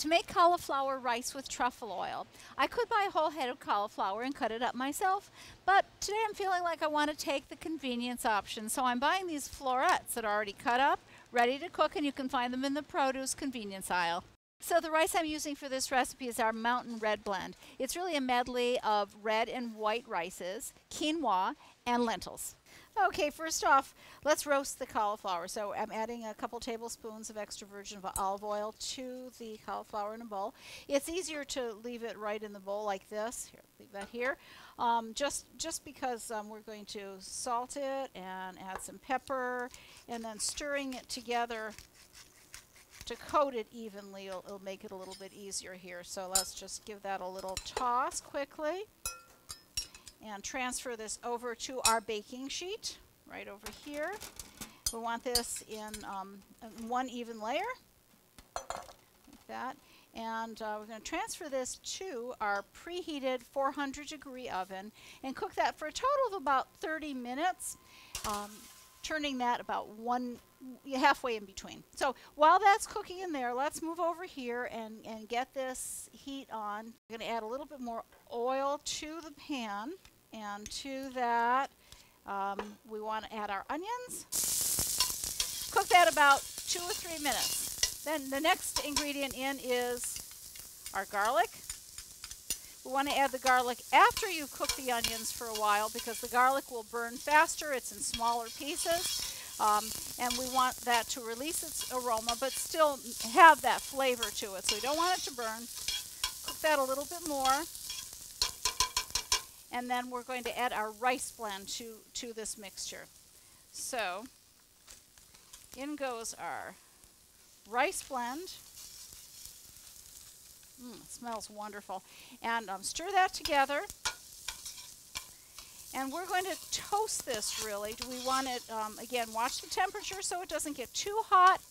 To make cauliflower rice with truffle oil, I could buy a whole head of cauliflower and cut it up myself, but today I'm feeling like I want to take the convenience option, so I'm buying these florets that are already cut up, ready to cook, and you can find them in the produce convenience aisle. So the rice I'm using for this recipe is our Mountain Red blend. It's really a medley of red and white rices, quinoa, and lentils. Okay, first off, let's roast the cauliflower. So I'm adding a couple tablespoons of extra virgin olive oil to the cauliflower in a bowl. It's easier to leave it right in the bowl like this. Here, leave that here. Just because we're going to salt it and add some pepper, and then stirring it together to coat it evenly it'll make it a little bit easier here. So let's just give that a little toss quickly and transfer this over to our baking sheet right over here. We want this in one even layer like that, and we're going to transfer this to our preheated 400-degree oven and cook that for a total of about 30 minutes, turning that about halfway in between. So while that's cooking in there, let's move over here and get this heat on. We're going to add a little bit more oil to the pan, and to that we want to add our onions. Cook that about 2 or 3 minutes. Then the next ingredient in is our garlic. We want to add the garlic after you cook the onions for a while, because the garlic will burn faster. It's in smaller pieces. And we want that to release its aroma but still have that flavor to it. So we don't want it to burn. Cook that a little bit more. And then we're going to add our rice blend to this mixture. So in goes our rice blend. It smells wonderful. And stir that together. And we're going to toast this really. Do we want it, again, watch the temperature so it doesn't get too hot,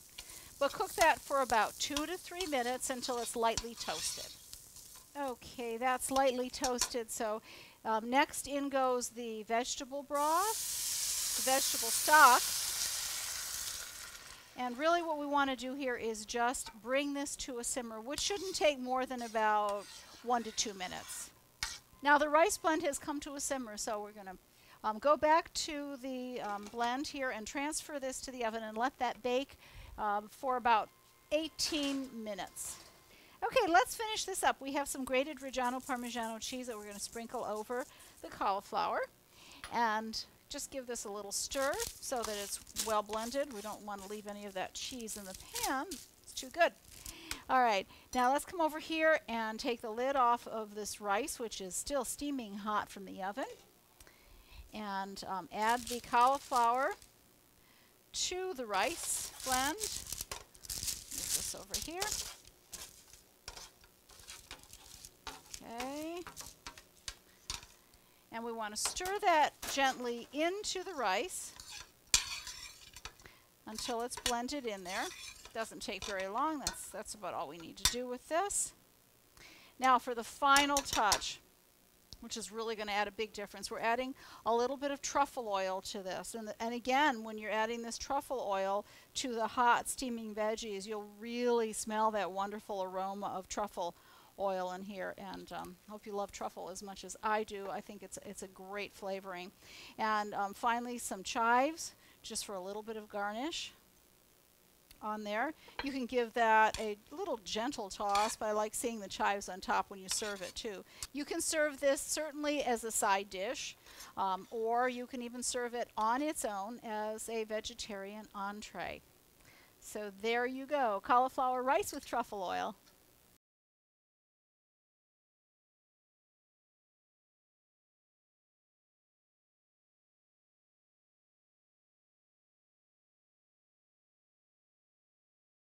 but cook that for about 2 to 3 minutes until it's lightly toasted. Okay, that's lightly toasted. So next in goes the vegetable broth, the vegetable stock. And really what we want to do here is just bring this to a simmer, which shouldn't take more than about 1 to 2 minutes. Now the rice blend has come to a simmer, so we're going to go back to the blend here and transfer this to the oven and let that bake for about 18 minutes. Okay, let's finish this up. We have some grated Reggiano Parmigiano cheese that we're going to sprinkle over the cauliflower, and just give this a little stir so that it's well blended. We don't want to leave any of that cheese in the pan. It's too good. All right, now let's come over here and take the lid off of this rice, which is still steaming hot from the oven, and add the cauliflower to the rice blend. Move this over here. Okay. And we want to stir that gently into the rice until it's blended in there. Doesn't take very long. That's about all we need to do with this. Now for the final touch, which is really going to add a big difference, we're adding a little bit of truffle oil to this. And again, when you're adding this truffle oil to the hot steaming veggies, you'll really smell that wonderful aroma of truffle oil in here. And hope you love truffle as much as I do. I think it's a great flavoring. And finally, some chives, just for a little bit of garnish on there. You can give that a little gentle toss, but I like seeing the chives on top when you serve it too. You can serve this certainly as a side dish, or you can even serve it on its own as a vegetarian entree. So there you go, cauliflower rice with truffle oil.